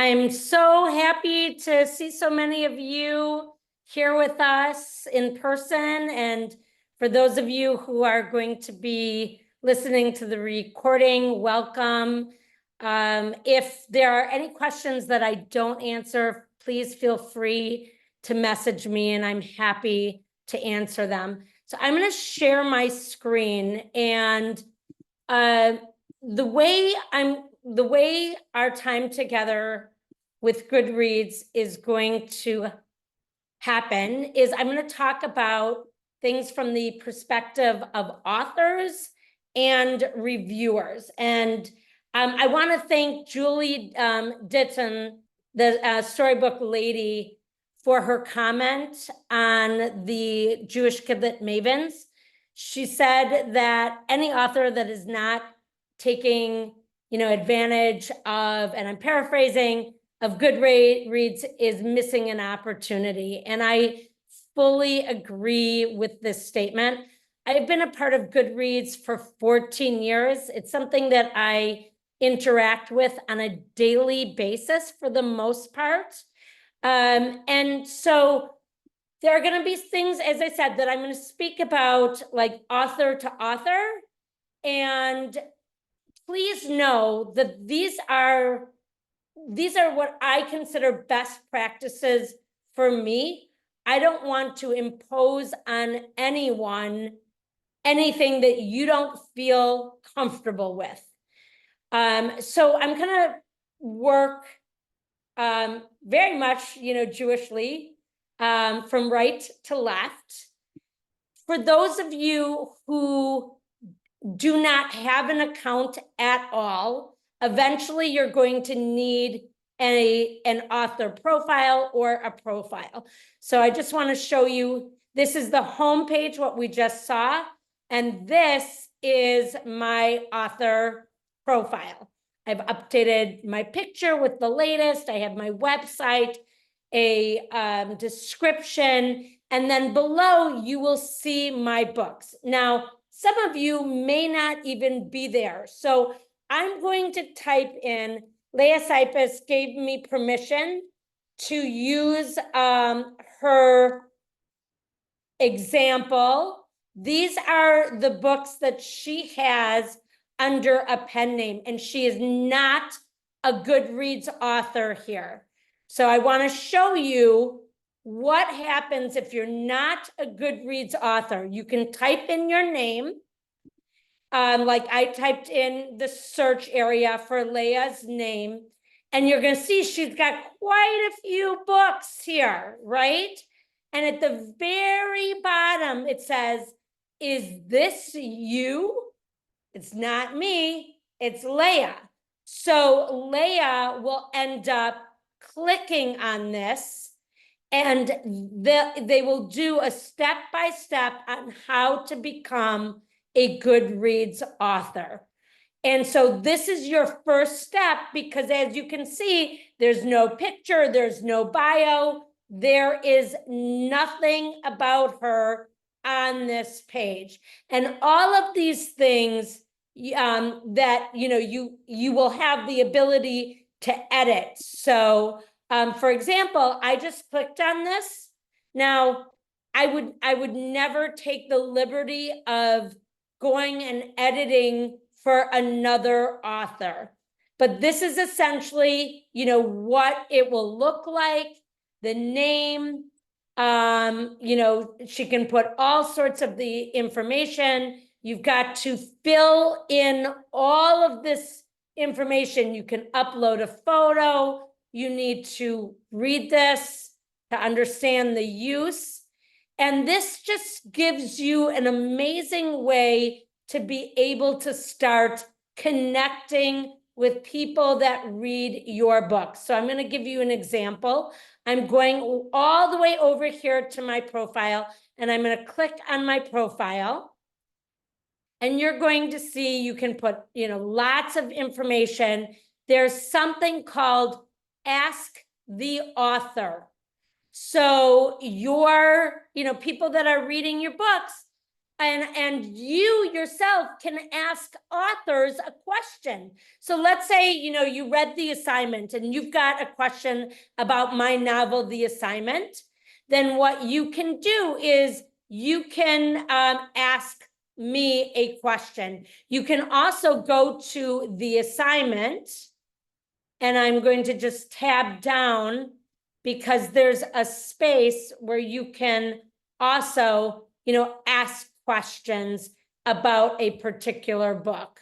I'm so happy to see so many of you here with us in person. And for those of you who are going to be listening to the recording, welcome. If there are any questions that I don't answer, please feel free to message me and I'm happy to answer them. So I'm going to share my screen, and the way our time together with Goodreads is going to happen is I'm going to talk about things from the perspective of authors and reviewers. And I want to thank Julie Ditton, the storybook lady, for her comment on the Jewish Kidlit Mavens. She said that any author that is not taking, advantage of, and I'm paraphrasing, of Goodreads is missing an opportunity. And I fully agree with this statement. I've been a part of Goodreads for 14 years. It's something that I interact with on a daily basis for the most part. And so there are going to be things, as I said, that I'm going to speak about, like author to author. And please know that these are what I consider best practices for me. I don't want to impose on anyone anything that you don't feel comfortable with. So I'm going to work very much, Jewishly, from right to left. For those of you who do not have an account at all, eventually you're going to need an author profile or a profile. So I just want to show you, this is the home page, what we just saw, and this is my author profile. I've updated my picture with the latest. I have my website, a description, and then below you will see my books. Now, some of you may not even be there. So I'm going to type in, Leah Cypus gave me permission to use her example. These are the books that she has under a pen name, and she is not a Goodreads author here. So I want to show you what happens if you're not a Goodreads author. You can type in your name. Like I typed in the search area for Leah's name, and you're going to see she's got quite a few books here, right? And at the very bottom, it says, "Is this you?" It's not me, it's Leah. So Leah will end up clicking on this, and they will do a step-by-step on how to become a Goodreads author. And so this is your first step, because as you can see, there's no picture, there's no bio, there is nothing about her on this page. And all of these things that you will have the ability to edit. So for example, I just clicked on this. Now, I would never take the liberty of going and editing for another author. But this is essentially, what it will look like, the name, she can put all sorts of the information. You've got to fill in all of this information. You can upload a photo. You need to read this to understand the use. And this just gives you an amazing way to be able to start connecting with people that read your books. So I'm going to give you an example. I'm going all the way over here to my profile, and I'm going to click on my profile. And you're going to see you can put, lots of information. There's something called Ask the Author. So your, people that are reading your books, and you yourself can ask authors a question. So let's say, you read the assignment and you've got a question about my novel, The Assignment. Then what you can do is you can ask me a question. You can also go to the assignment, and I'm going to just tab down because there's a space where you can also, ask questions about a particular book.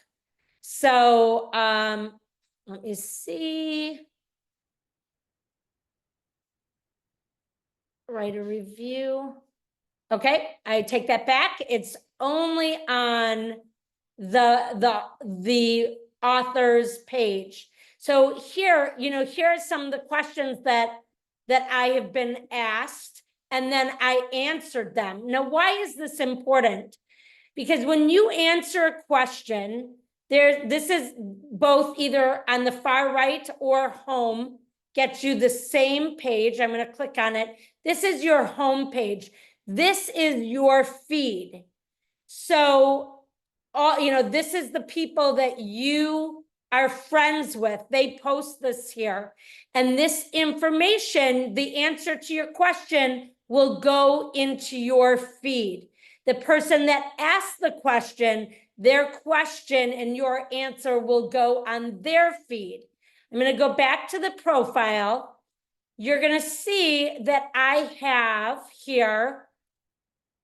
So let me see. Write a review. Okay, I take that back. It's only on the author's page. So here, here are some of the questions that I have been asked, and then I answered them. Now, why is this important? Because when you answer a question, this is both either on the far right or home, gets you the same page. I'm going to click on it. This is your home page. This is your feed. So, this is the people that you are friends with. They post this here. And this information, the answer to your question, will go into your feed. The person that asked the question, their question and your answer will go on their feed. I'm going to go back to the profile. You're going to see that I have here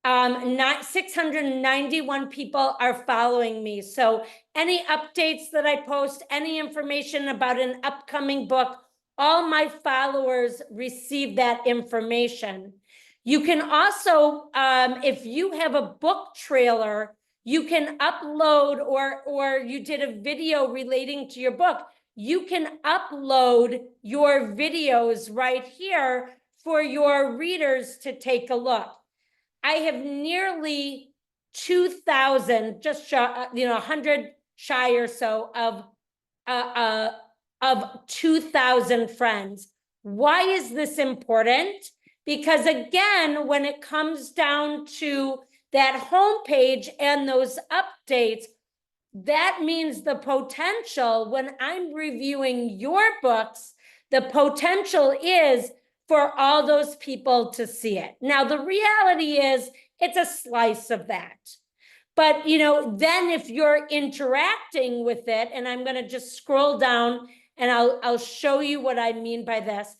691 people are following me. So any updates that I post, any information about an upcoming book, all my followers receive that information. You can also, if you have a book trailer, you can upload, or you did a video relating to your book, you can upload your videos right here for your readers to take a look. I have nearly 2,000, just 100 shy or so of 2,000 friends. Why is this important? Because again, when it comes down to that homepage and those updates, that means the potential, when I'm reviewing your books, the potential is for all those people to see it. Now, the reality is it's a slice of that. But, then if you're interacting with it, and I'm going to just scroll down and I'll show you what I mean by this.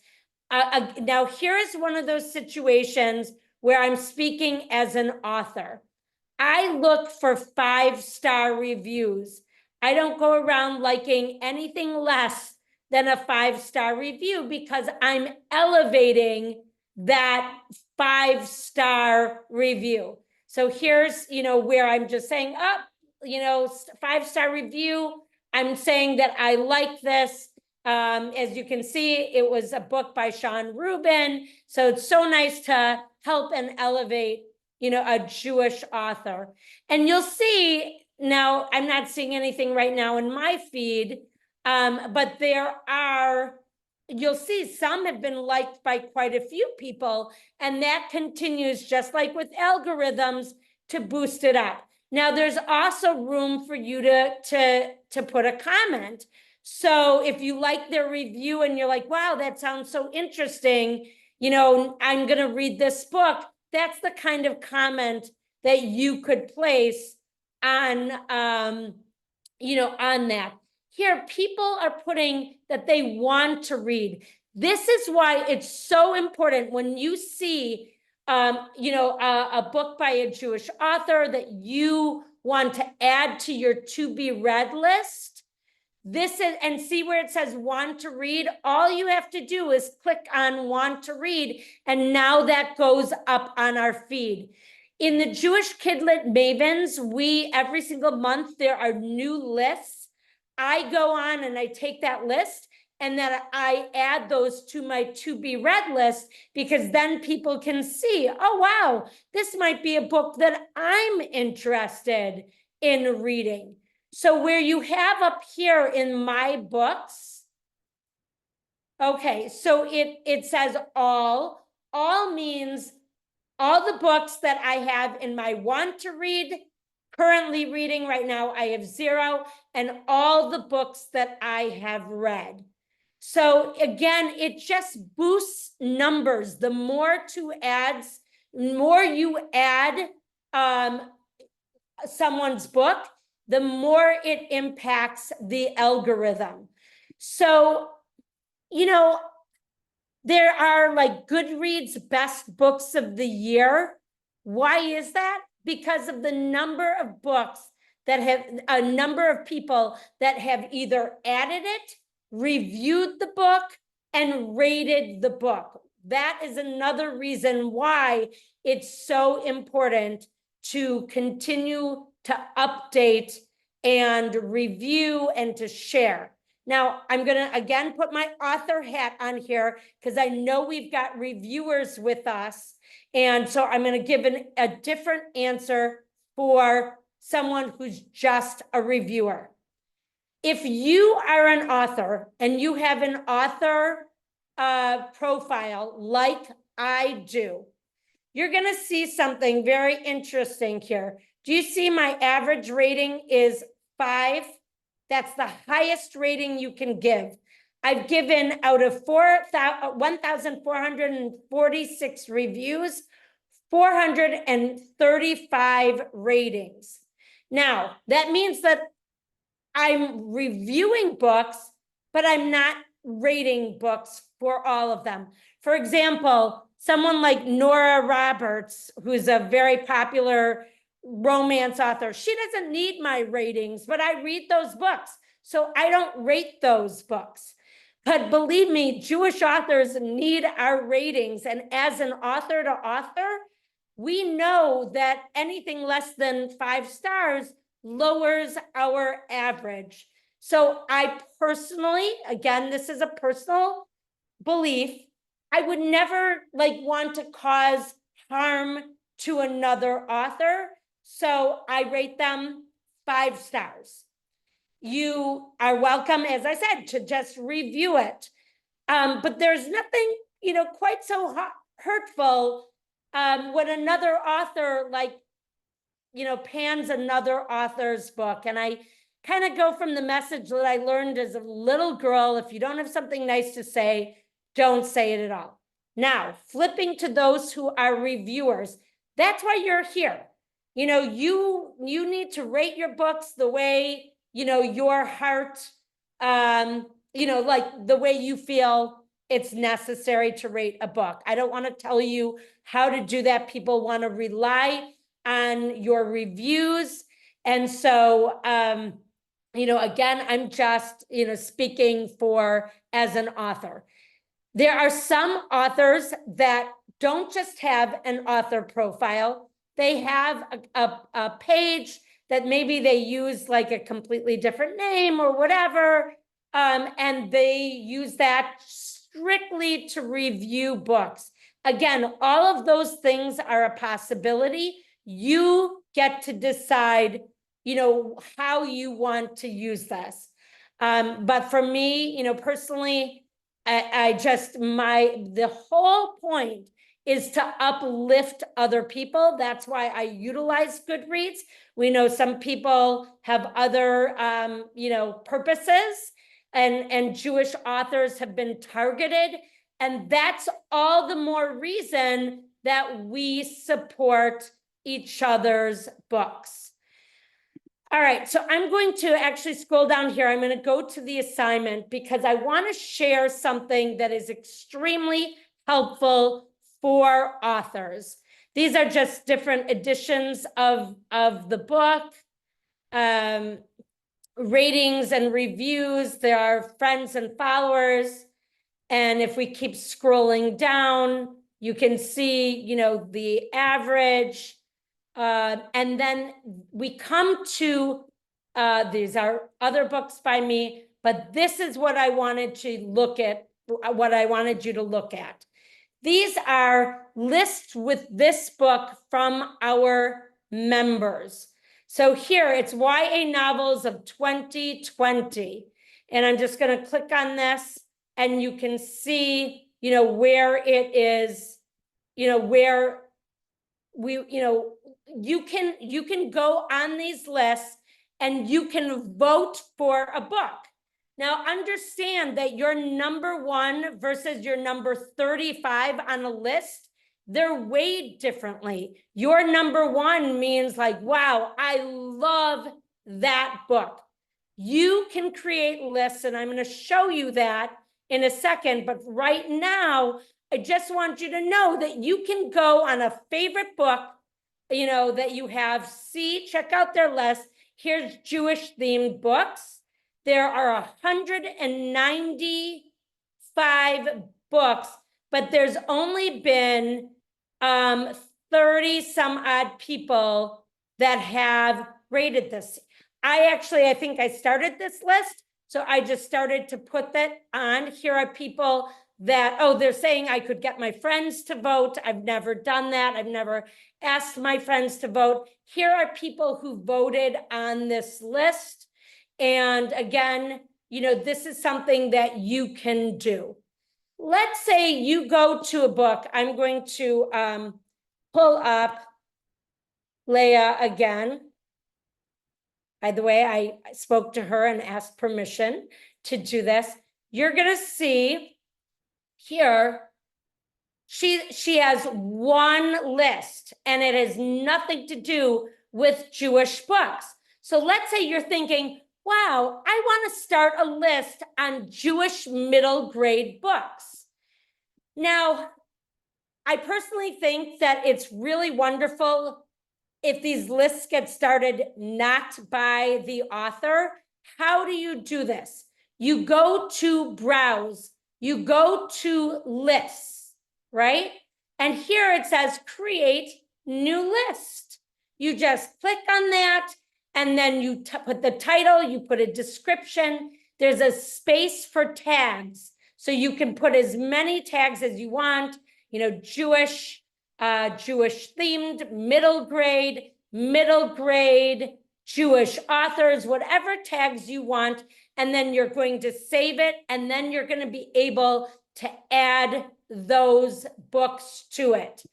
Now, here is one of those situations where I'm speaking as an author. I look for 5-star reviews. I don't go around liking anything less than a 5-star review because I'm elevating that 5-star review. So here's, where I'm just saying, 5-star review. I'm saying that I like this. As you can see, it was a book by Sean Rubin. So it's so nice to help and elevate, a Jewish author. And you'll see now, I'm not seeing anything right now in my feed, but you'll see some have been liked by quite a few people, and that continues, just like with algorithms, to boost it up. Now, there's also room for you to put a comment. So if you like their review and you're like, wow, that sounds so interesting, I'm going to read this book, that's the kind of comment that you could place on, on that. Here, people are putting that they want to read. This is why it's so important when you see, a book by a Jewish author that you want to add to your to be read list. This is, and see where it says want to read, all you have to do is click on want to read, and now that goes up on our feed. In the Jewish Kidlit Mavens, every single month, there are new lists. I go on and I take that list and then I add those to my to be read list, because then people can see, oh, wow, this might be a book that I'm interested in reading. So where you have up here in my books, okay, so it says all means all the books that I have in my want to read, currently reading right now, I have 0, and all the books that I have read. So again, it just boosts numbers. The more you add someone's book, the more it impacts the algorithm. So, there are like Goodreads best books of the year. Why is that? Because of the number of books that have a number of people that have either added it, reviewed the book, and rated the book. That is another reason why it's so important to continue to update and review and to share. Now, I'm going to, again, put my author hat on here because I know we've got reviewers with us. And so I'm going to give a different answer for someone who's just a reviewer. If you are an author and you have an author profile like I do, you're going to see something very interesting here. Do you see my average rating is 5? That's the highest rating you can give. I've given out of 1,446 reviews, 435 ratings. Now, that means that I'm reviewing books, but I'm not rating books for all of them. For example, someone like Nora Roberts, who's a very popular romance author, she doesn't need my ratings, but I read those books, so I don't rate those books. But believe me, Jewish authors need our ratings, and as an author to author, we know that anything less than 5 stars lowers our average. So I personally, again, this is a personal belief, I would never want to cause harm to another author. So I rate them 5 stars. You are welcome, as I said, to just review it. But there's nothing, quite so hurtful when another author pans another author's book. And I kind of go from the message that I learned as a little girl: if you don't have something nice to say, don't say it at all. Now, flipping to those who are reviewers, that's why you're here. You need to rate your books the way, your heart, the way you feel it's necessary to rate a book. I don't want to tell you how to do that. People want to rely on your reviews. And so, again, I'm just, speaking for as an author. There are some authors that don't just have an author profile. They have a page that maybe they use like a completely different name or whatever. And they use that strictly to review books. Again, all of those things are a possibility. You get to decide, how you want to use this. But for me, personally, the whole point is to uplift other people. That's why I utilize Goodreads. We know some people have other, purposes, and Jewish authors have been targeted. And that's all the more reason that we support each other's books. All right, so I'm going to actually scroll down here. I'm going to go to the assignment because I want to share something that is extremely helpful for authors. These are just different editions of the book, ratings and reviews. There are friends and followers. And if we keep scrolling down, you can see, the average. And then we come to, these are other books by me, but this is what I wanted to look at, what I wanted you to look at. These are lists with this book from our members. So here it's YA novels of 2020. And I'm just going to click on this and you can see, where it is, where you can go on these lists and you can vote for a book. Now, understand that your number 1 versus your number 35 on a list, they're weighed differently. Your number 1 means like, wow, I love that book. You can create lists, and I'm going to show you that in a second. But right now, I just want you to know that you can go on a favorite book, that you have, check out their list. Here's Jewish themed books. There are 195 books, but there's only been 30 some odd people that have rated this. I think I started this list, so I just started to put that on. Here are people that, they're saying I could get my friends to vote. I've never done that. I've never asked my friends to vote. Here are people who voted on this list. And again, this is something that you can do. Let's say you go to a book. I'm going to pull up Leah again. By the way, I spoke to her and asked permission to do this. You're going to see here, she has one list, and it has nothing to do with Jewish books. So let's say you're thinking, wow, I want to start a list on Jewish middle grade books. Now, I personally think that it's really wonderful if these lists get started not by the author. How do you do this? You go to browse, you go to lists, right? And here it says create new list. You just click on that, and then you put the title, you put a description. There's a space for tags. So you can put as many tags as you want, Jewish themed, middle grade, Jewish authors, whatever tags you want. And then you're going to save it. And then you're going to be able to add those books to it.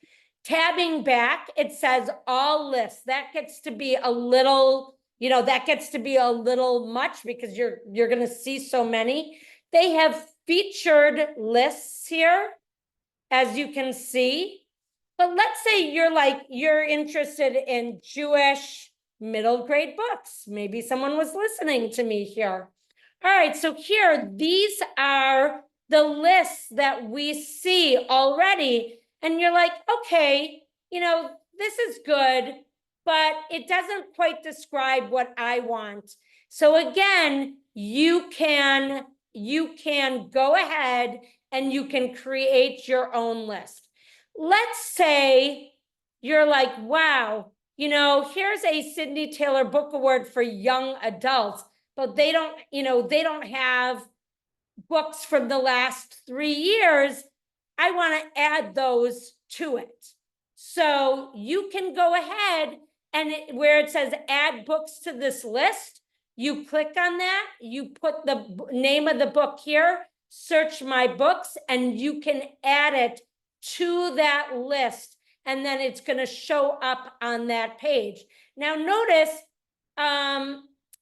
Tabbing back, it says all lists. That gets to be a little, much because you're going to see so many. They have featured lists here, as you can see. But let's say you're interested in Jewish middle grade books. Maybe someone was listening to me here. All right, so here, these are the lists that we see already. And you're like, okay, this is good, but it doesn't quite describe what I want. So again, you can go ahead and you can create your own list. Let's say you're like, wow, here's a Sydney Taylor Book Award for young adults, but they don't have books from the last 3 years. I want to add those to it. So you can go ahead and where it says add books to this list, you click on that, you put the name of the book here, search my books, and you can add it to that list, and then it's going to show up on that page. Now notice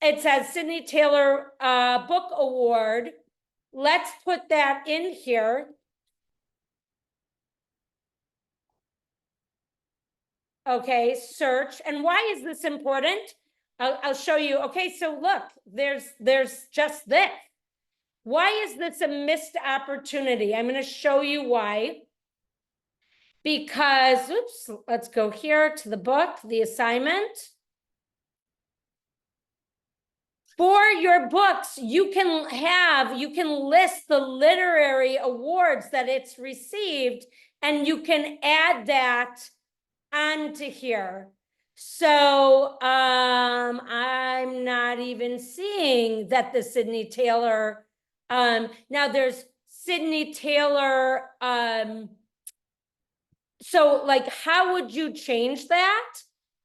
it says Sydney Taylor Book Award. Let's put that in here. Okay, search. And why is this important? I'll show you. Okay, so look, there's just this. Why is this a missed opportunity? I'm going to show you why. Because, let's go here to the book, the assignment. For your books, you can list the literary awards that it's received, and you can add that onto here. So I'm not even seeing that the Sydney Taylor, now there's Sydney Taylor, so how would you change that?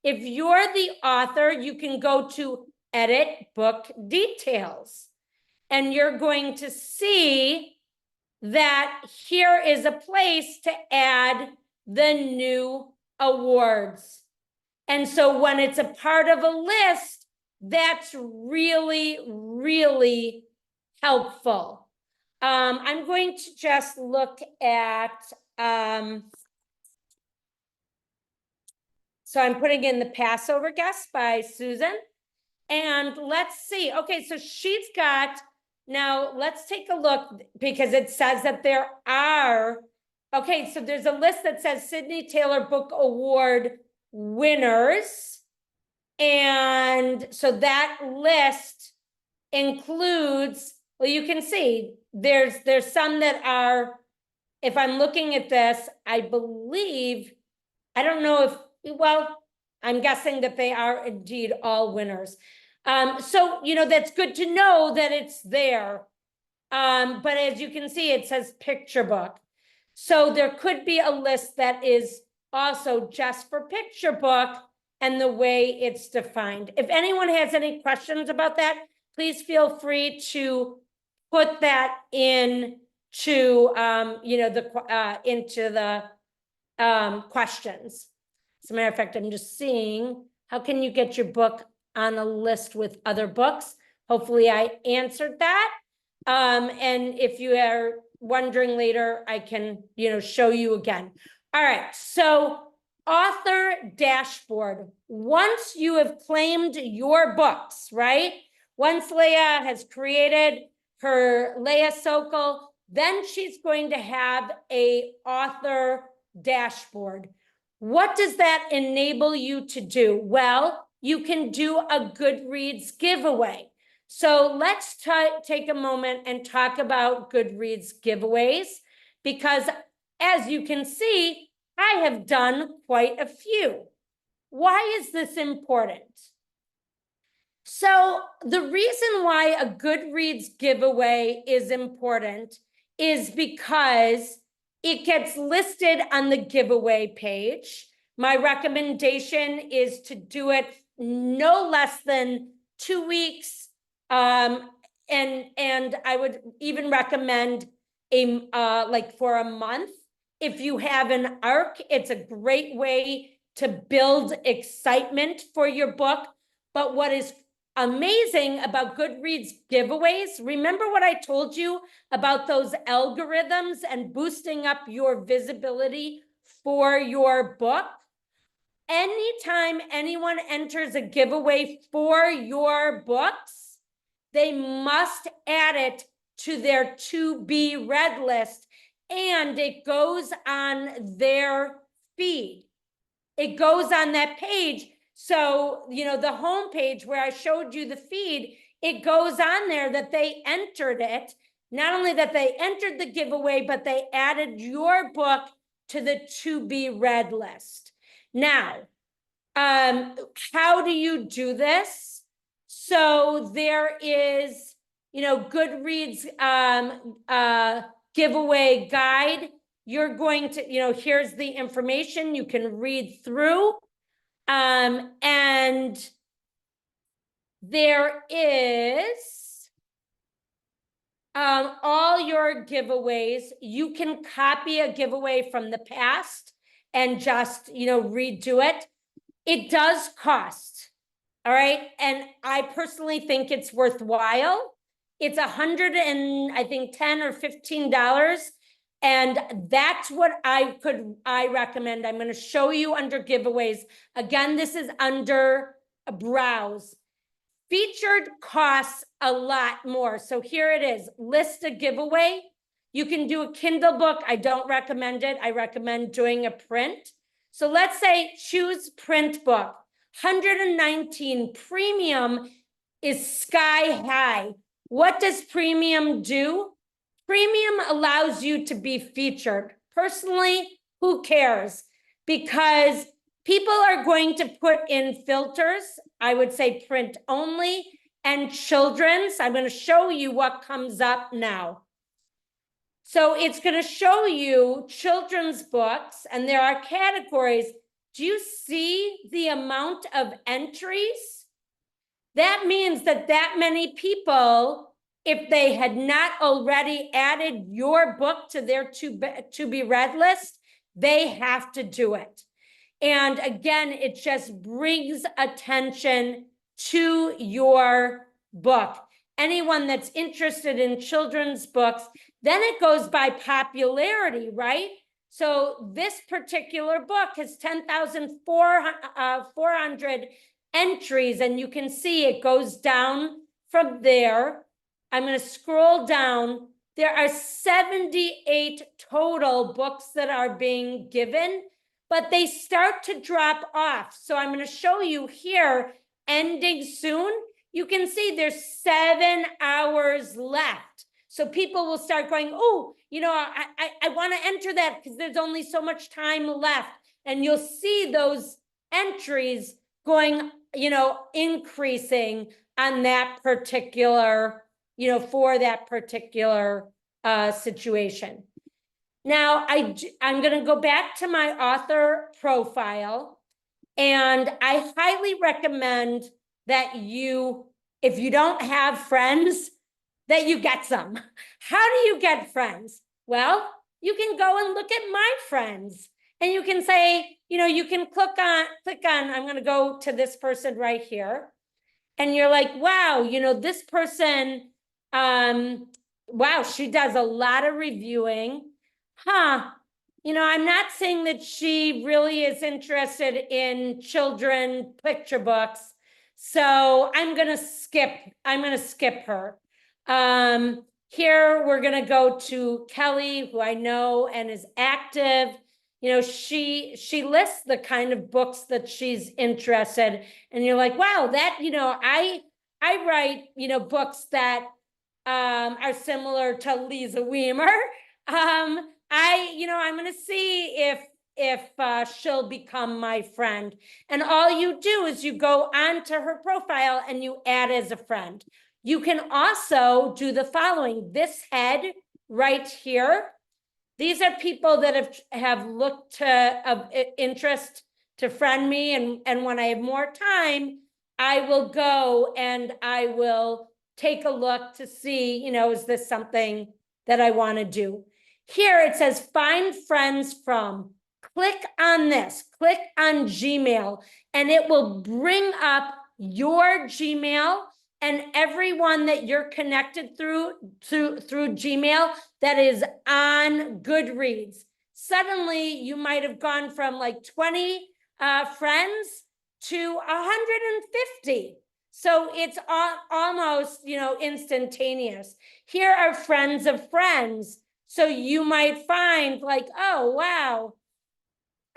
If you're the author, you can go to edit book details, and you're going to see that here is a place to add the new awards. And so when it's a part of a list, that's really, really helpful. I'm going to just look at, so I'm putting in The Passover Guest by Susan. And let's see. Okay, so she's got, now let's take a look because it says that there are, okay, so there's a list that says Sydney Taylor Book Award winners. And so that list includes, well, you can see there's some that are, if I'm looking at this, I believe, I don't know if, well, I'm guessing that they are indeed all winners. So, that's good to know that it's there. But as you can see, it says picture book. So there could be a list that is also just for picture book and the way it's defined. If anyone has any questions about that, please feel free to put that in to, into the questions. As a matter of fact, I'm just seeing, how can you get your book on a list with other books? Hopefully I answered that. And if you are wondering later, I can, show you again. All right, so author dashboard. Once you have claimed your books, right? Once Leah has created her Leah Sokol, then she's going to have a author dashboard. What does that enable you to do? Well, you can do a Goodreads giveaway. So let's take a moment and talk about Goodreads giveaways, because as you can see, I have done quite a few. Why is this important? So the reason why a Goodreads giveaway is important is because it gets listed on the giveaway page. My recommendation is to do it no less than 2 weeks. And I would even recommend like for a month. If you have an ARC, it's a great way to build excitement for your book. But what is amazing about Goodreads giveaways, remember what I told you about those algorithms and boosting up your visibility for your book? Anytime anyone enters a giveaway for your books, they must add it to their to be read list, and it goes on their feed. It goes on that page. So, the home page where I showed you the feed, it goes on there that they entered it. Not only that they entered the giveaway, but they added your book to the to be read list. Now, how do you do this? So there is, Goodreads giveaway guide. You're going to, here's the information you can read through. And there is all your giveaways. You can copy a giveaway from the past and just, redo it. It does cost, all right? And I personally think it's worthwhile. It's $110 or $15. And that's what I recommend. I'm going to show you under giveaways. Again, this is under browse. Featured costs a lot more. So here it is, list a giveaway. You can do a Kindle book. I don't recommend it. I recommend doing a print. So let's say choose print book. 119 premium is sky high. What does premium do? Premium allows you to be featured. Personally, who cares? Because people are going to put in filters. I would say print only and children's. I'm going to show you what comes up now. So it's going to show you children's books, and there are categories. Do you see the amount of entries? That means that many people, if they had not already added your book to their to be read list, they have to do it. And again, it just brings attention to your book. Anyone that's interested in children's books, then it goes by popularity, right? So this particular book has 10,400 entries, and you can see it goes down from there. I'm going to scroll down. There are 78 total books that are being given, but they start to drop off. So I'm going to show you here, ending soon. You can see there's 7 hours left. So people will start going, oh, you know, I want to enter that because there's only so much time left. And you'll see those entries going, you know, increasing on that particular, you know, for that particular situation. Now, I'm going to go back to my author profile, and I highly recommend that you, if you don't have friends, that you get some. How do you get friends? Well, you can go and look at my friends, and you can say, you know, you can click on, I'm going to go to this person right here. And you're like, wow, you know, this person, wow, she does a lot of reviewing. You know, I'm not saying that she really is interested in children picture books. So I'm going to skip her. Here we're going to go to Kelly, who I know and is active. You know, she lists the kind of books that she's interested, and you're like, wow, that, you know, I write, you know, books that are similar to Liza Wiemer. You know, I'm going to see if she'll become my friend. And all you do is you go onto her profile and you add as a friend. You can also do the following. This head right here, these are people that have looked to of interest to friend me, and when I have more time, I will go and I will take a look to see, you know, is this something that I want to do? Here it says find friends from. Click on this, click on Gmail, and it will bring up your Gmail and everyone that you're connected through Gmail that is on Goodreads. Suddenly, you might have gone from like 20 friends to 150. So it's almost, you know, instantaneous. Here are friends of friends. So you might find like, oh, wow,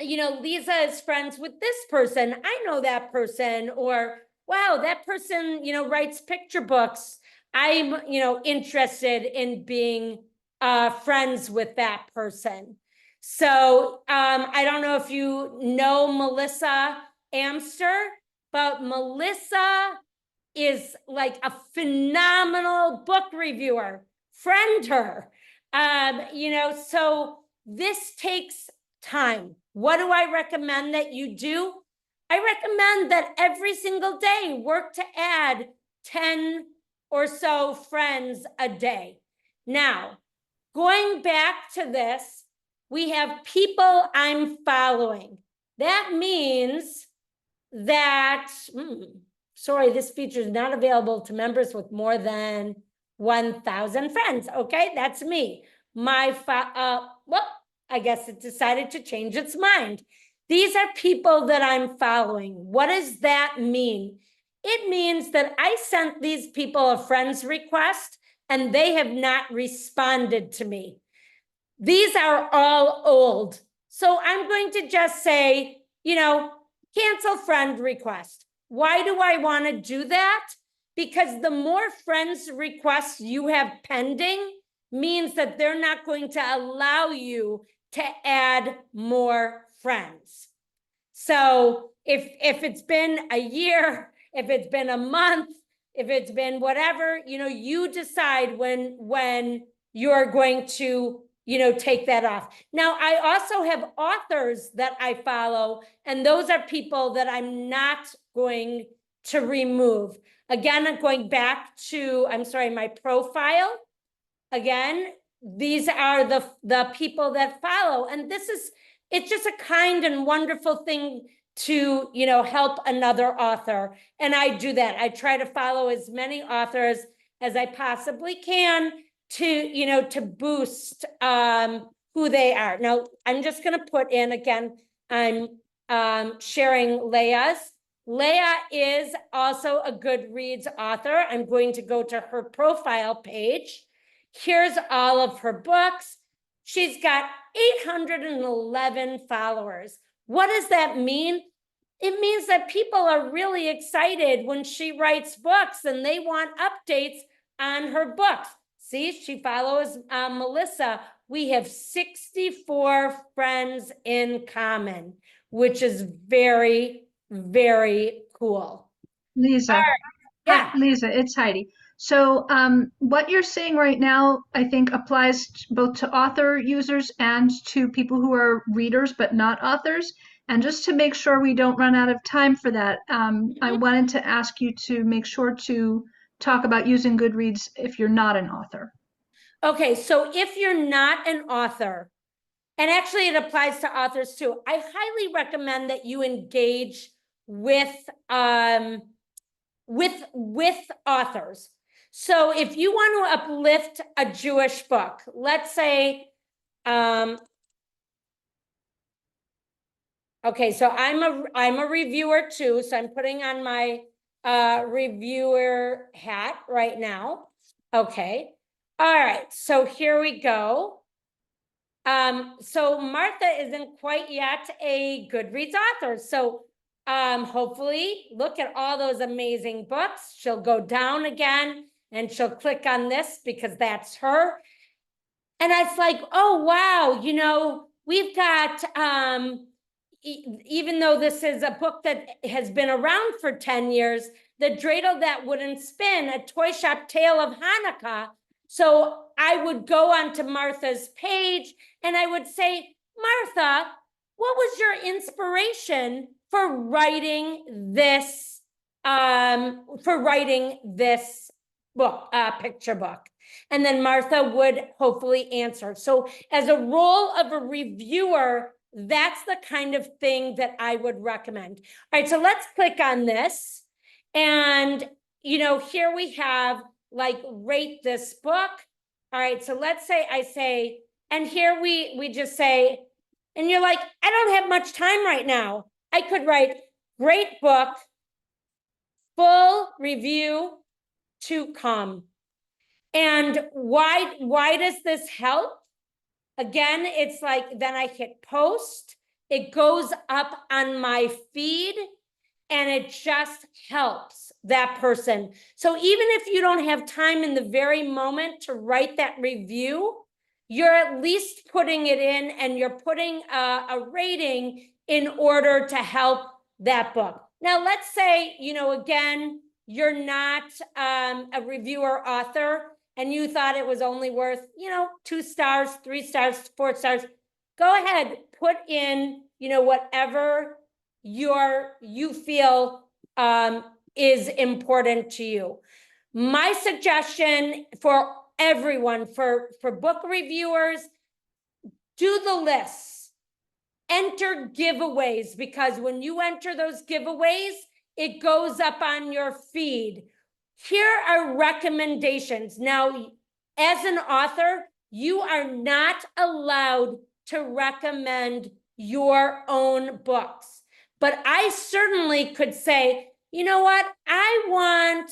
you know, Liza is friends with this person. I know that person. Or, wow, that person, you know, writes picture books. I'm, you know, interested in being friends with that person. So I don't know if you know Melissa Amster, but Melissa is like a phenomenal book reviewer. Friend her. You know, so this takes time. What do I recommend that you do? I recommend that every single day work to add 10 or so friends a day. Now, going back to this, we have people I'm following. That means that, sorry, this feature is not available to members with more than 1,000 friends. Okay, that's me. Well, I guess it decided to change its mind. These are people that I'm following. What does that mean? It means that I sent these people a friend's request and they have not responded to me. These are all old. So I'm going to just say, you know, cancel friend request. Why do I want to do that? Because the more friends requests you have pending means that they're not going to allow you to add more friends. So if it's been a year, if it's been a month, if it's been whatever, you know, you decide when you're going to, you know, take that off. Now, I also have authors that I follow, and those are people that I'm not going to remove. Again, I'm going back to, I'm sorry, my profile. Again, these are the people that follow, and this is it's just a kind and wonderful thing to, help another author. And I do that. I try to follow as many authors as I possibly can to, to boost who they are. Now, I'm just going to put in again, I'm sharing Leia's. Leia is also a Goodreads author. I'm going to go to her profile page. Here's all of her books. She's got 811 followers. What does that mean? It means that people are really excited when she writes books and they want updates on her books. See, she follows Melissa. We have 64 friends in common, which is very, very cool. Liza. Right. Yeah. Hi, Lisa, it's Heidi. So, what you're saying right now, I think applies both to author users and to people who are readers but not authors. And just to make sure we don't run out of time for that, I wanted to ask you to make sure to talk about using Goodreads if you're not an author. Okay, so if you're not an author, and actually it applies to authors too, I highly recommend that you engage with authors. So if you want to uplift a Jewish book, let's say, okay, so I'm a reviewer too, so I'm putting on my reviewer hat right now. Okay, all right, so here we go. So Martha isn't quite yet a Goodreads author, so hopefully, look at all those amazing books. She'll go down again and she'll click on this because that's her. And it's like, oh, wow, we've got, even though this is a book that has been around for 10 years, The Dreidel That Wouldn't Spin, A Toy Shop Tale of Hanukkah. So I would go onto Martha's page and I would say, Martha, what was your inspiration for writing this book, picture book? And then Martha would hopefully answer. So as a role of a reviewer, that's the kind of thing that I would recommend. All right, so let's click on this. And, here we have like rate this book. All right, so let's say I say, and here we just say, and you're like, I don't have much time right now. I could write great book, full review to come. And why does this help? Again, it's like, then I hit post, it goes up on my feed, and it just helps that person. So even if you don't have time in the very moment to write that review, you're at least putting it in and you're putting a rating in order to help that book. Now, let's say, again, you're not a reviewer author and you thought it was only worth, 2 stars, 3 stars, 4 stars. Go ahead, put in, whatever you feel is important to you. My suggestion for everyone, for book reviewers, do the lists, enter giveaways, because when you enter those giveaways, it goes up on your feed. Here are recommendations. Now, as an author, you are not allowed to recommend your own books. But I certainly could say, you know what? I want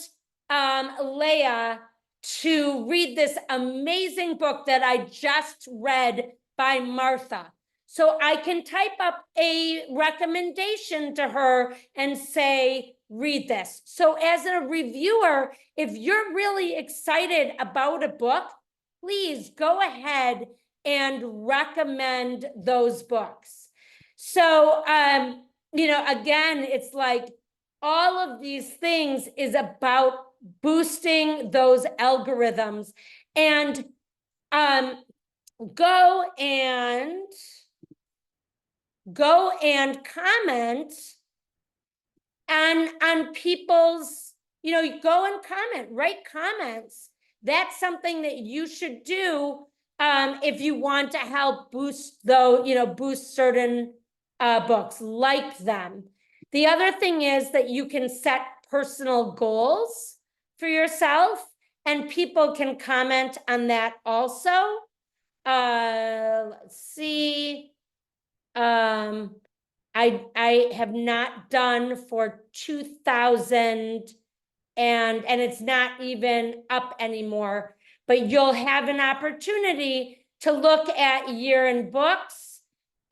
Leia to read this amazing book that I just read by Martha. So I can type up a recommendation to her and say, read this. So as a reviewer, if you're really excited about a book, please go ahead and recommend those books. So, again, it's like all of these things is about boosting those algorithms. And go and comment on people's, go and comment, write comments. That's something that you should do if you want to help boost boost certain books, like them. The other thing is that you can set personal goals for yourself, and people can comment on that also. Let's see. I have not done for 2000, and it's not even up anymore, but you'll have an opportunity to look at year in books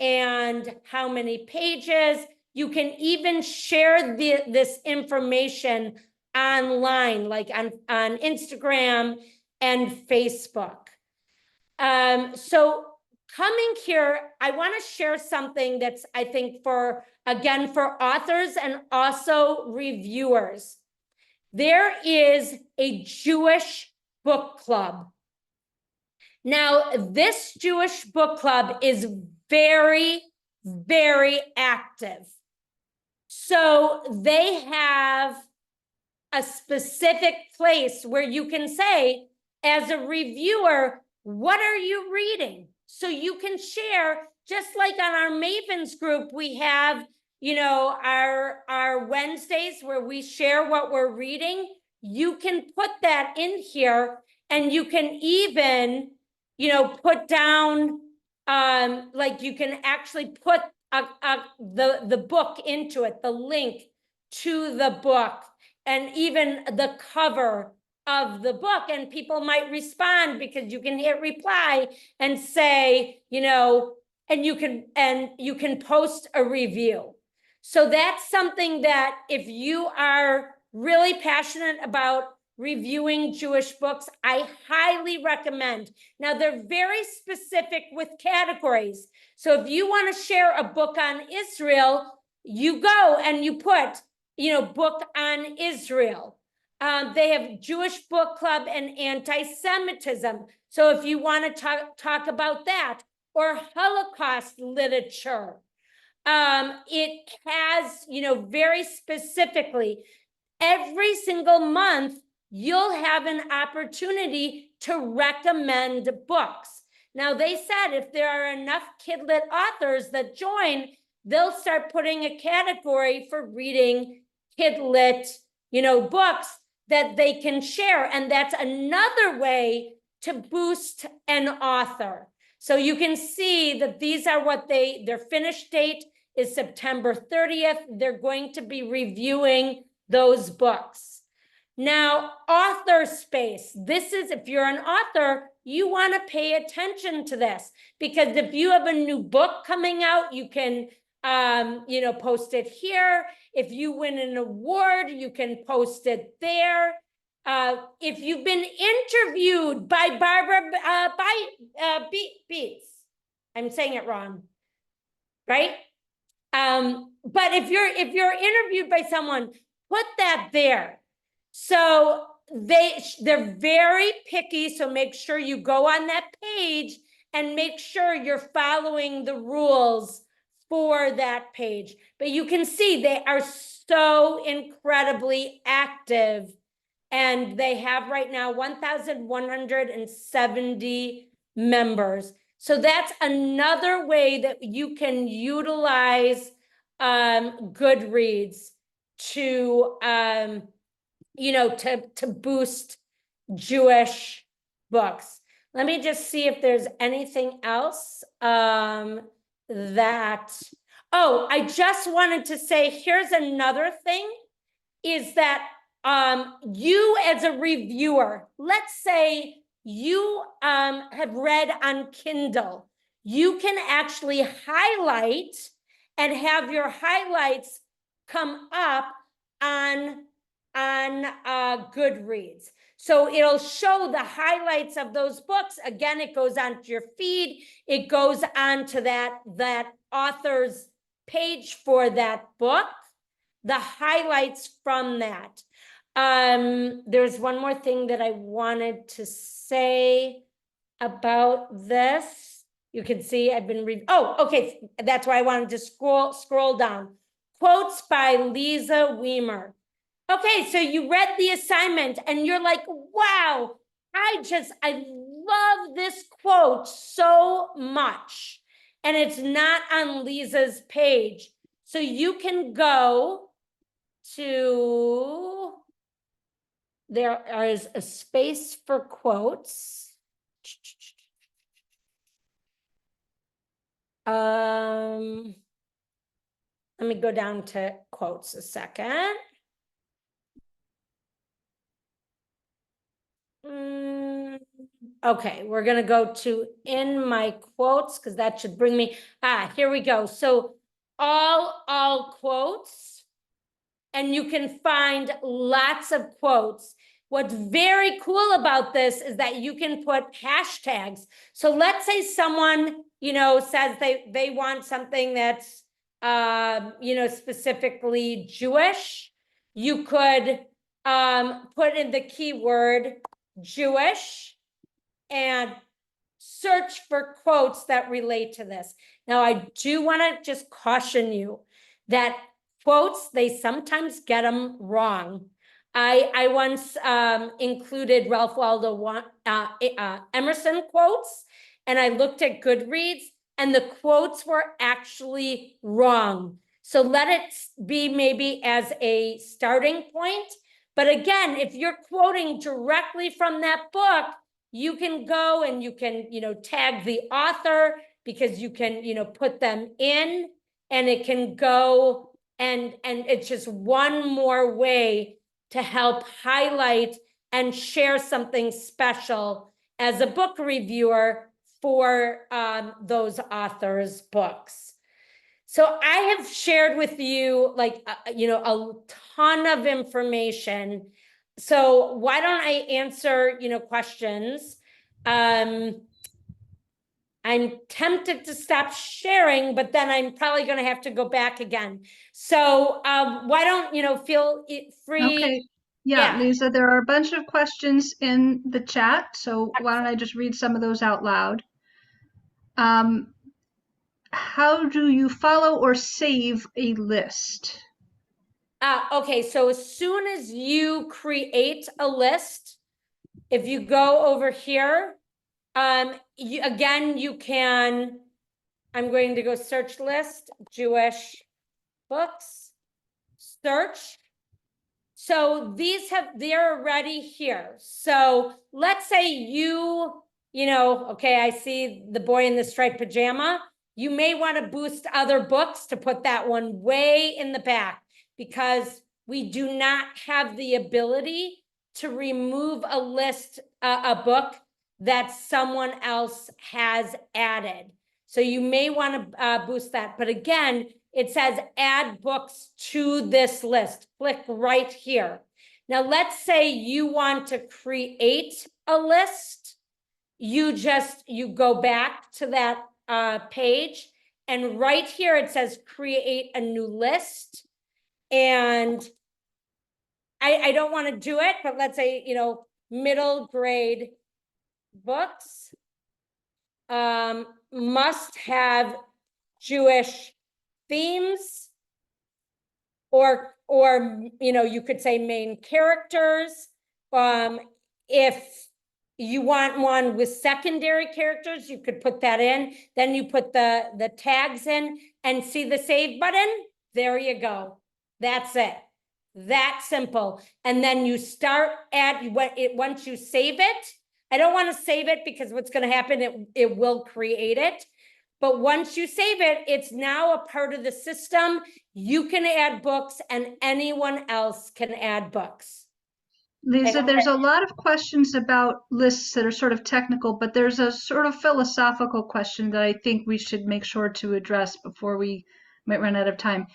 and how many pages. You can even share this information online, like on Instagram and Facebook. So coming here, I want to share something that's, I think, for authors and also reviewers. There is a Jewish book club. Now, this Jewish book club is very, very active. So they have a specific place where you can say, as a reviewer, what are you reading? So you can share, just like on our Mavens group, we have, our Wednesdays where we share what we're reading. You can put that in here, and you can even, put down, like you can actually put the book into it, the link to the book, and even the cover of the book, and people might respond because you can hit reply and say, and you can post a review. So that's something that if you are really passionate about reviewing Jewish books, I highly recommend. Now, they're very specific with categories. So if you want to share a book on Israel, you go and you put, book on Israel. They have Jewish book club and anti-Semitism. So if you want to talk about that, or Holocaust literature, it has, very specifically, every single month, you'll have an opportunity to recommend books. Now, they said if there are enough kidlit authors that join, they'll start putting a category for reading kidlit, books that they can share. And that's another way to boost an author. So you can see that these are what their finish date is September 30th. They're going to be reviewing those books. Now, author space. This is, if you're an author, you want to pay attention to this, because if you have a new book coming out, you can, post it here. If you win an award, you can post it there. If you've been interviewed by Barbara Beats, I'm saying it wrong, right? But if you're interviewed by someone, put that there. So they're very picky. So make sure you go on that page and make sure you're following the rules for that page. But you can see they are so incredibly active, and they have right now 1,170 members. So that's another way that you can utilize Goodreads to to boost Jewish books. Let me just see if there's anything else I just wanted to say, here's another thing, is that you as a reviewer, let's say you have read on Kindle, you can actually highlight and have your highlights come up on Goodreads. So it'll show the highlights of those books. Again, it goes onto your feed. It goes onto that author's page for that book, the highlights from that. There's one more thing that I wanted to say about this. You can see I've been reading. Oh, okay. That's why I wanted to scroll down. Quotes by Liza Wiemer. Okay, so you read the assignment and you're like, wow, I love love this quote so much, and it's not on Liza's page. So you can go to, there is a space for quotes. Let me go down to quotes a second. Okay, we're gonna go to in my quotes because that should bring me, here we go. So all quotes, and you can find lots of quotes. What's very cool about this is that you can put hashtags. So let's say someone, says they want something that's, specifically Jewish. You could put in the keyword Jewish and search for quotes that relate to this. Now, I do want to just caution you that quotes, they sometimes get them wrong. I once included Ralph Waldo Emerson quotes, and I looked at Goodreads, and the quotes were actually wrong. So let it be maybe as a starting point. But again, if you're quoting directly from that book, you can go and you can, tag the author, because you can, put them in, and it can go, and it's just one more way to help highlight and share something special as a book reviewer for those authors' books. So I have shared with you a ton of information. So why don't I answer, questions? I'm tempted to stop sharing, but then I'm probably going to have to go back again. So why don't, feel free. Okay. Yeah, Yeah. Lisa, there are a bunch of questions in the chat, so why don't I just read some of those out loud? How do you follow or save a list? Okay, so as soon as you create a list, if you go over here, you can, I'm going to go search list, Jewish books, search. So they're already here. So let's say okay, I see The Boy in the Striped Pajama. You may want to boost other books to put that one way in the back, because we do not have the ability to remove a list, a book that someone else has added. So you may want to boost that. But again, it says add books to this list. Click right here. Now, let's say you want to create a list. You go back to that page, and right here it says create a new list. And I don't want to do it, but let's say, middle grade books must have Jewish themes, or you could say main characters. If you want one with secondary characters, you could put that in. Then you put the tags in, and see the save button. There you go. That's it. That simple. And then you start once you save it. I don't want to save it, because what's going to happen, it will create it. But once you save it, it's now a part of the system. You can add books, and anyone else can add books. Lisa, there's a lot of questions about lists that are sort of technical, but there's a sort of philosophical question that I think we should make sure to address before we might run out of time.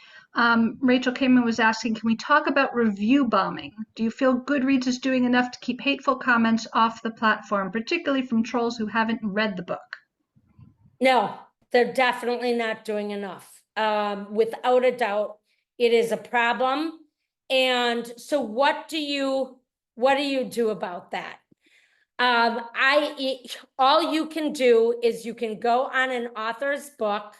Rachel Kamen was asking, can we talk about review bombing? Do you feel Goodreads is doing enough to keep hateful comments off the platform, particularly from trolls who haven't read the book? No, they're definitely not doing enough. Without a doubt, it is a problem. And so what do you do about that? All you can do is you can go on an author's book,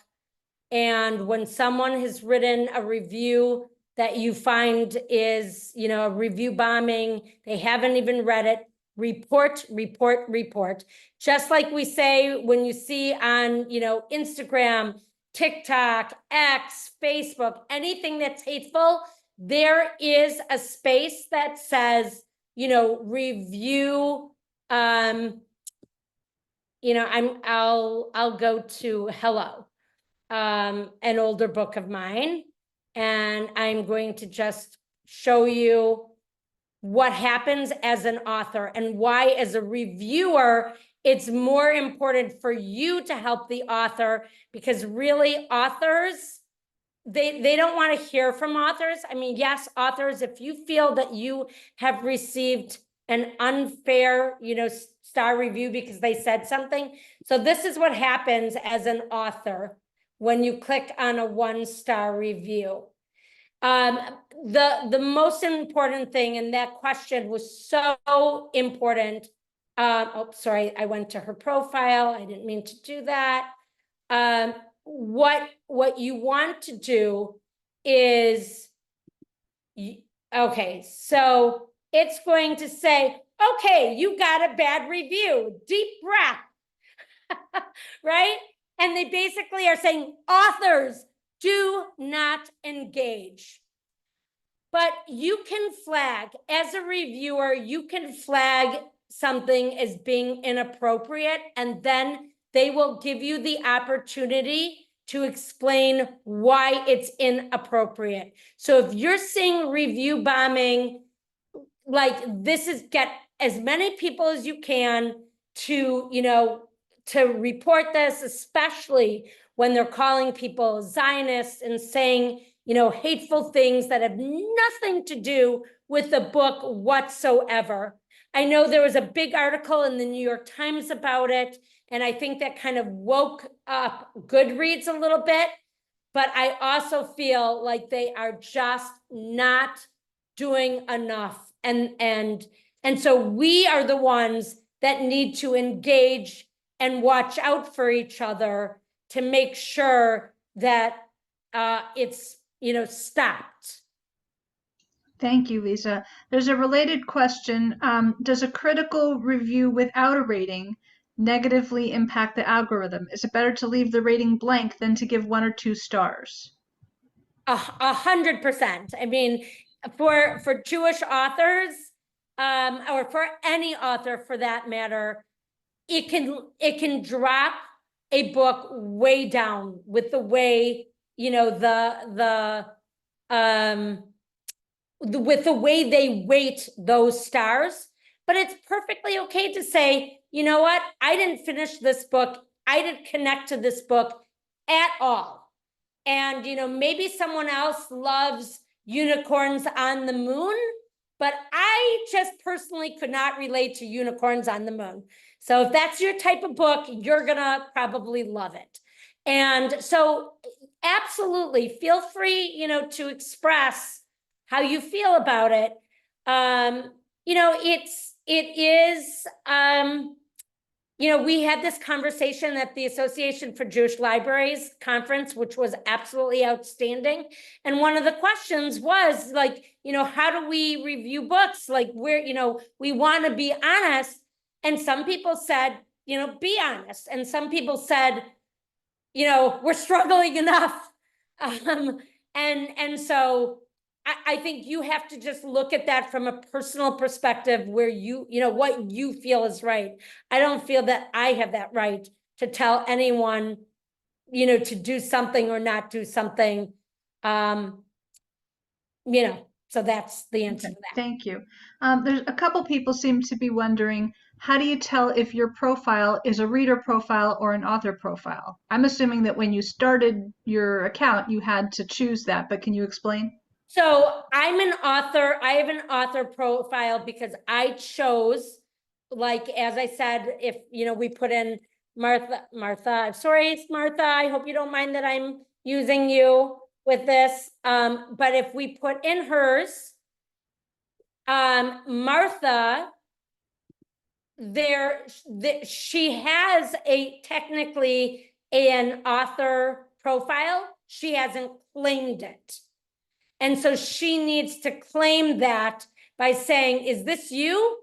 and when someone has written a review that you find is, a review bombing, they haven't even read it, report, report, report. Just like we say when you see on, Instagram, TikTok, X, Facebook, anything that's hateful, there is a space that says, review. I'll go to Hello, an older book of mine, and I'm going to just show you what happens as an author and why, as a reviewer, it's more important for you to help the author, because really authors, they don't want to hear from authors. I mean, yes, authors, if you feel that you have received an unfair, star review because they said something. So this is what happens as an author when you click on a 1-star review. The most important thing, and that question was so important. Oh, sorry, I went to her profile. I didn't mean to do that. What you want to do is, okay, so it's going to say, okay, you got a bad review, deep breath, right? And they basically are saying, authors, do not engage. But you can flag, as a reviewer, you can flag something as being inappropriate, and then they will give you the opportunity to explain why it's inappropriate. So if you're seeing review bombing, like, this is, get as many people as you can to, to report this, especially when they're calling people Zionists and saying, hateful things that have nothing to do with the book whatsoever. I know there was a big article in the New York Times about it, and I think that kind of woke up Goodreads a little bit, but I also feel like they are just not doing enough. And so we are the ones that need to engage and watch out for each other to make sure that it's, stopped. Thank you, Lisa. There's a related question. Does a critical review without a rating negatively impact the algorithm? Is it better to leave the rating blank than to give 1 or 2 stars? 100%. I mean, for Jewish authors, or for any author for that matter, it can drop a book way down with the way, with the way they weight those stars. But it's perfectly okay to say, you know what, I didn't finish this book, I didn't connect to this book at all. And, maybe someone else loves unicorns on the moon, but I just personally could not relate to unicorns on the moon. So if that's your type of book, you're gonna probably love it. And so absolutely feel free, to express how you feel about it. It is, we had this conversation at the Association for Jewish Libraries conference, which was absolutely outstanding. And one of the questions was like, how do we review books? Like, we want to be honest. And some people said, be honest. And some people said, we're struggling enough. And so I think you have to just look at that from a personal perspective where what you feel is right. I don't feel that I have that right to tell anyone, to do something or not do something. So that's the answer to that. Thank you. There's a couple people seem to be wondering, how do you tell if your profile is a reader profile or an author profile? I'm assuming that when you started your account, you had to choose that, but can you explain? So I'm an author. I have an author profile because I chose, like, as I said, if, we put in Martha, I'm sorry, Martha, I hope you don't mind that I'm using you with this. But if we put in hers, Martha, she has technically an author profile. She hasn't claimed it. And so she needs to claim that by saying, is this you?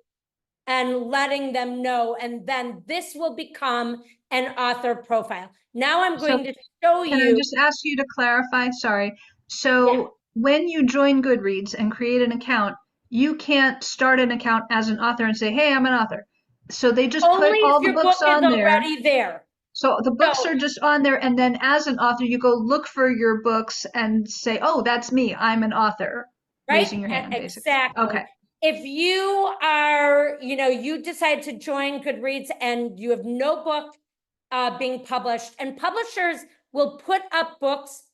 and letting them know. And then this will become an author profile. Now I'm going to show Can I you. just ask you to clarify? Sorry. Yeah. So when you join Goodreads and create an account, you can't start an account as an author and say, hey, I'm an author. So they just put Only if all the your book books is on there. already there. So the books So, are just on there, and then as an author, you go look for your books and say, oh, that's me. I'm an author. right? Raising your hand, basically. Exactly. Okay. If you are, you decide to join Goodreads and you have no book being published, and publishers will put up books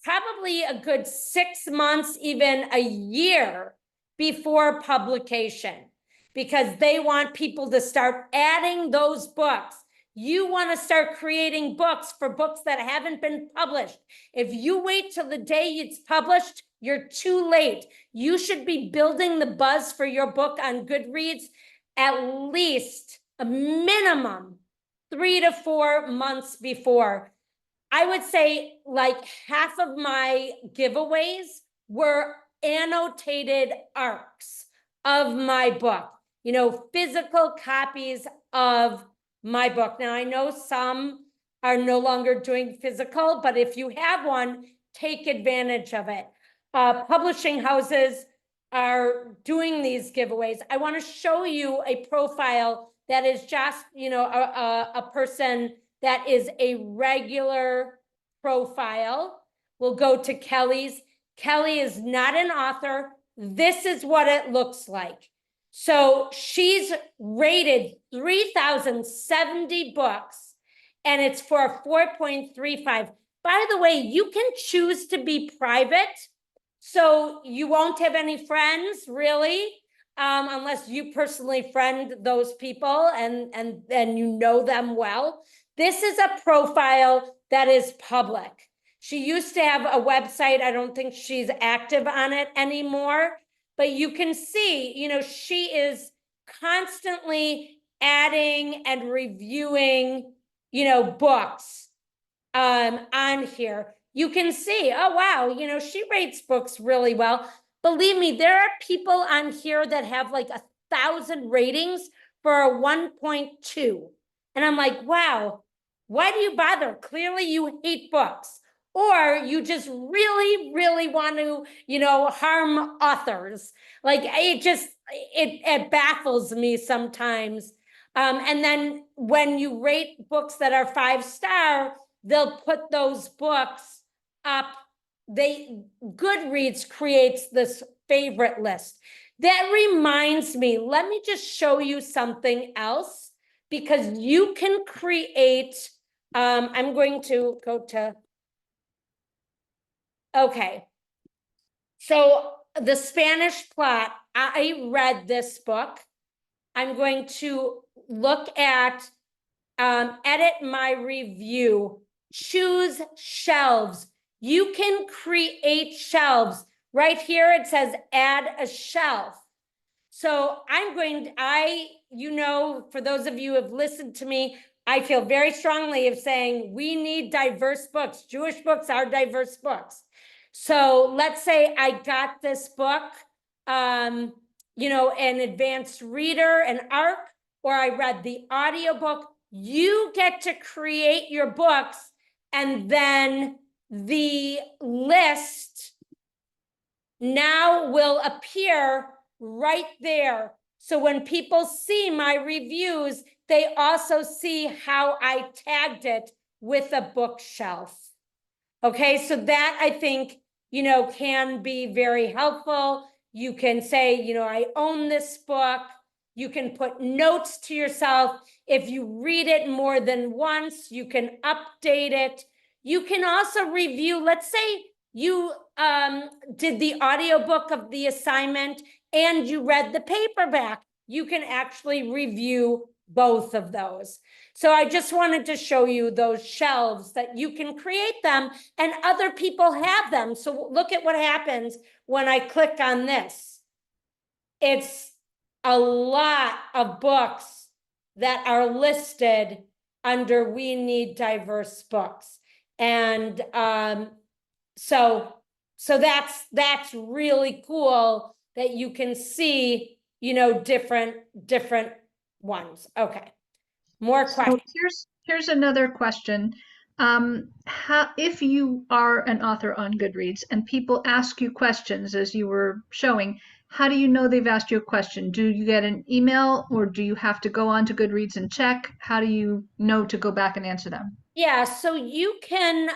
probably a good 6 months, even a year before publication, because they want people to start adding those books. You want to start creating books for books that haven't been published. If you wait till the day it's published, you're too late. You should be building the buzz for your book on Goodreads at least a minimum 3 to 4 months before. I would say like half of my giveaways were annotated arcs of my book, physical copies of my book. Now, I know some are no longer doing physical, but if you have one, take advantage of it. Publishing houses are doing these giveaways. I want to show you a profile that is just, a person that is a regular profile. We'll go to Kelly's. Kelly is not an author. This is what it looks like. So she's rated 3,070 books, and it's for a 4.35. By the way, you can choose to be private, so you won't have any friends, really, unless you personally friend those people and you know them well. This is a profile that is public. She used to have a website. I don't think she's active on it anymore, but you can see, she is constantly adding and reviewing, books on here. You can see, oh, wow, she rates books really well. Believe me, there are people on here that have like 1,000 ratings for a 1.2. And I'm like, wow, why do you bother? Clearly you hate books, or you just really, really want to, harm authors. Like it baffles me sometimes. And then when you rate books that are 5-star, they'll put those books up. Goodreads creates this favorite list. That reminds me, let me just show you something else, because you can create, I'm going to go to, okay. So the Spanish Plot, I read this book. I'm going to look at, edit my review, choose shelves. You can create shelves. Right here, it says add a shelf. So for those of you who have listened to me, I feel very strongly of saying we need diverse books. Jewish books are diverse books. So let's say I got this book, an advanced reader, an ARC, or I read the audiobook. You get to create your books, and then the list now will appear right there. So when people see my reviews, they also see how I tagged it with a bookshelf. Okay, so that I think, can be very helpful. You can say, I own this book. You can put notes to yourself. If you read it more than once, you can update it. You can also review, let's say you did the audiobook of the assignment and you read the paperback. You can actually review both of those. So I just wanted to show you those shelves that you can create them, and other people have them. So look at what happens when I click on this. It's a lot of books that are listed under We Need Diverse Books. And so that's really cool that you can see, different ones. Okay. More So questions. here's another question. If you are an author on Goodreads and people ask you questions as you were showing, how do you know they've asked you a question? Do you get an email or do you have to go on to Goodreads and check? How do you know to go back and answer them? Yeah, so you can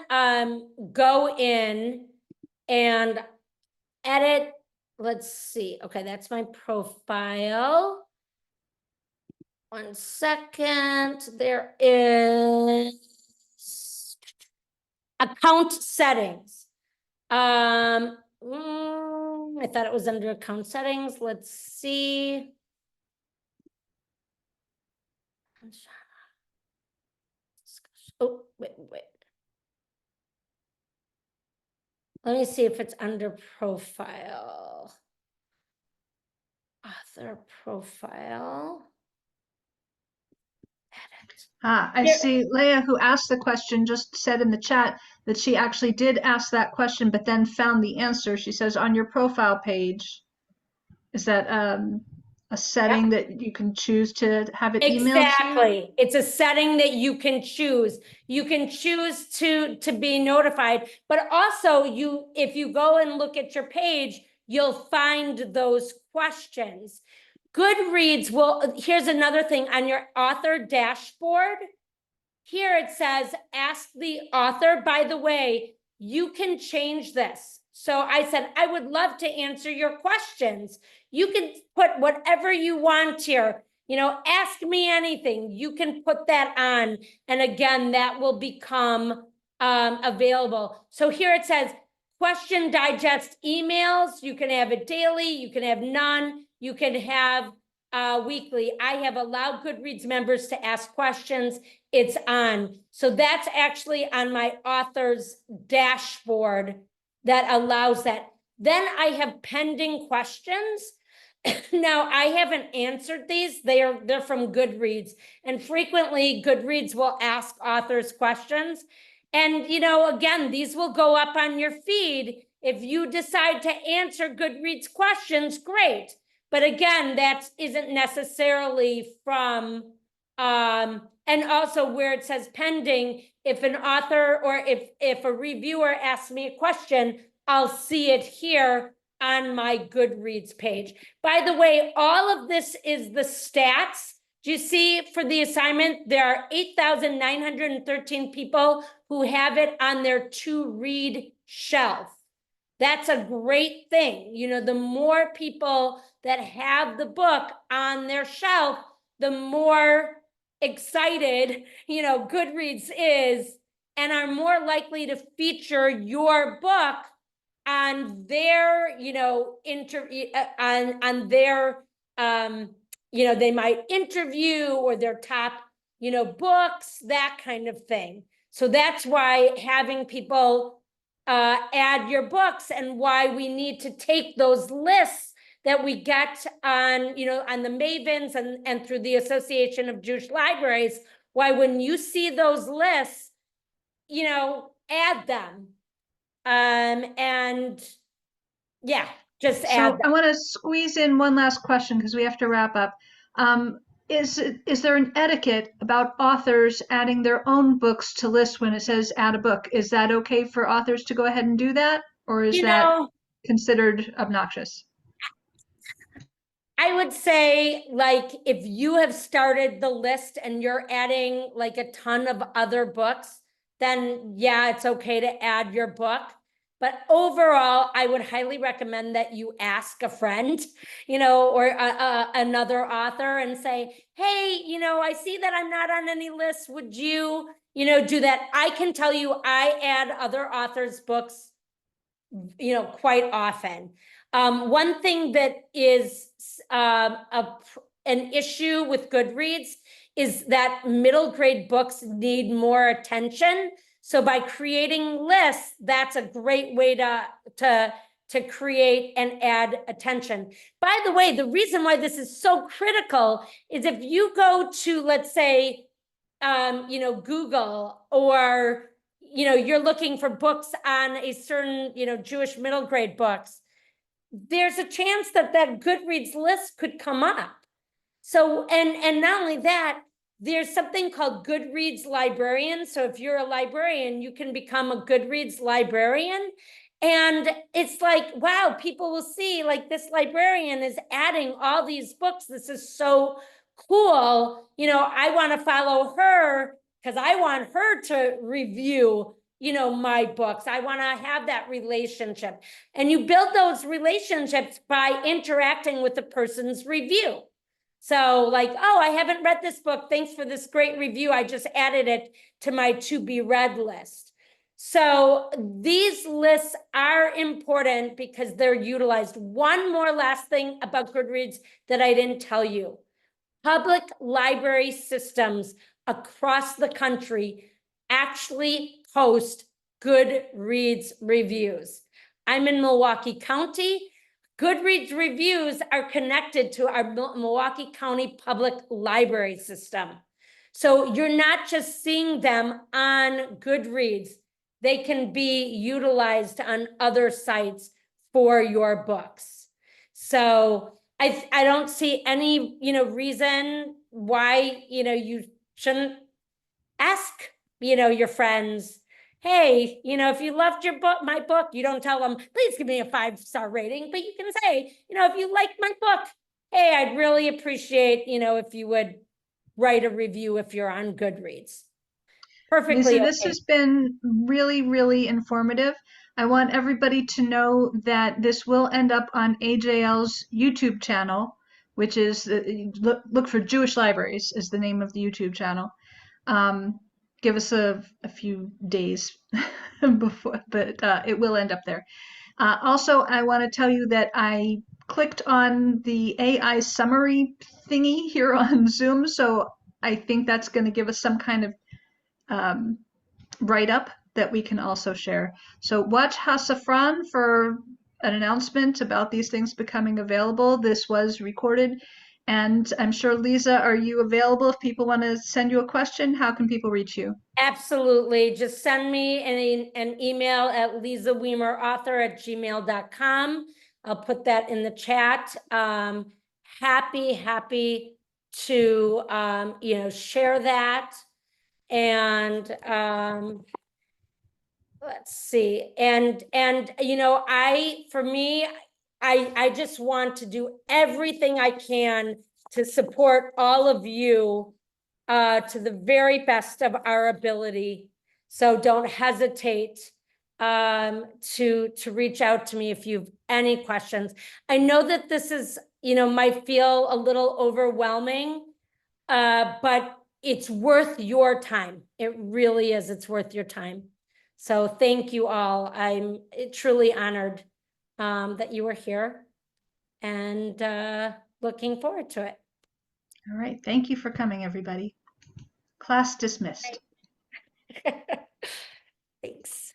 go in and edit. Let's see. Okay, that's my profile. 1 second. There is account settings. I thought it was under account settings. Let's see. Oh, wait. Let me see if it's under profile. Author profile. Edit. I see Leah, who asked the question, just said in the chat that she actually did ask that question, but then found the answer. She says on your profile page, is that a setting that you can choose to have it emailed to you? Exactly. It's a setting that you can choose. You can choose to be notified, but also if you go and look at your page, you'll find those questions. Goodreads here's another thing on your author dashboard. Here it says, ask the author. By the way, you can change this. So I said, I would love to answer your questions. You can put whatever you want here. Ask me anything. You can put that on. And again, that will become available. So here it says, question digest emails. You can have it daily. You can have none. You can have weekly. I have allowed Goodreads members to ask questions. It's on. So that's actually on my author's dashboard that allows that. Then I have pending questions. Now I haven't answered these. They're from Goodreads, and frequently Goodreads will ask authors questions. And again, these will go up on your feed. If you decide to answer Goodreads questions, great. But again, that isn't necessarily from and also where it says pending, if an author or if a reviewer asks me a question, I'll see it here on my Goodreads page. By the way, all of this is the stats. Do you see for the assignment, there are 8,913 people who have it on their to read shelf. That's a great thing. The more people that have the book on their shelf, the more excited, Goodreads is, and are more likely to feature your book on their, on their, they might interview or their top, books, that kind of thing. So that's why having people add your books and why we need to take those lists that we get on, on the Mavens and through the Association of Jewish Libraries, why when you see those lists, add them. And yeah, just add them. So I want to squeeze in one last question because we have to wrap up. Is there an etiquette about authors adding their own books to lists when it says add a book? Is that okay for authors to go ahead and do that? Or is that considered obnoxious? I would say, like, if you have started the list and you're adding like a ton of other books, then yeah, it's okay to add your book. But overall, I would highly recommend that you ask a friend, or another author and say, hey, I see that I'm not on any lists. Would you, do that? I can tell you, I add other authors' books, quite often. One thing that is an issue with Goodreads is that middle grade books need more attention. So by creating lists, that's a great way to create and add attention. By the way, the reason why this is so critical is if you go to, let's say, Google, or you're looking for books on a certain, Jewish middle grade books, there's a chance that that Goodreads list could come up. So, and not only that, there's something called Goodreads librarians. So if you're a librarian, you can become a Goodreads librarian. And it's like, wow, people will see like this librarian is adding all these books. This is so cool. You know, I want to follow her because I want her to review, you know, my books. I want to have that relationship. And you build those relationships by interacting with the person's review. So like, oh, I haven't read this book. Thanks for this great review. I just added it to my to be read list. So these lists are important because they're utilized. One more last thing about Goodreads that I didn't tell you. Public library systems across the country actually post Goodreads reviews. I'm in Milwaukee County. Goodreads reviews are connected to our Milwaukee County Public Library system. So you're not just seeing them on Goodreads. They can be utilized on other sites for your books. So I don't see any, you know, reason why, you know, you shouldn't ask, you know, your friends, hey, you know, if you loved your book, my book, you don't tell them, please give me a 5-star rating, but you can say, you know, if you like my book, hey, I'd really appreciate, you know, if you would write a review if you're on Goodreads. Perfectly Lisa, this okay. has been really, really informative. I want everybody to know that this will end up on AJL's YouTube channel, which is look for Jewish Libraries is the name of the YouTube channel. Give us a few days before, but it will end up there. Also, I want to tell you that I clicked on the AI summary thingy here on Zoom, so I think that's going to give us some kind of write-up that we can also share. So watch Hasafran for an announcement about these things becoming available. This was recorded, and I'm sure, Lisa, are you available if people want to send you a question? How can people reach you? Absolutely. Just send me an email at lizaweemerauthor@gmail.com. I'll put that in the chat. Happy to, you know, share that. And let's see. And, you know, for me, I just want to do everything I can to support all of you to the very best of our ability. So don't hesitate to reach out to me if you've any questions. I know that this is, you know, might feel a little overwhelming, but it's worth your time. It really is. It's worth your time. So thank you all. I'm truly honored that you were here and looking forward to it. All right. Thank you for coming, everybody. Class dismissed. Thanks.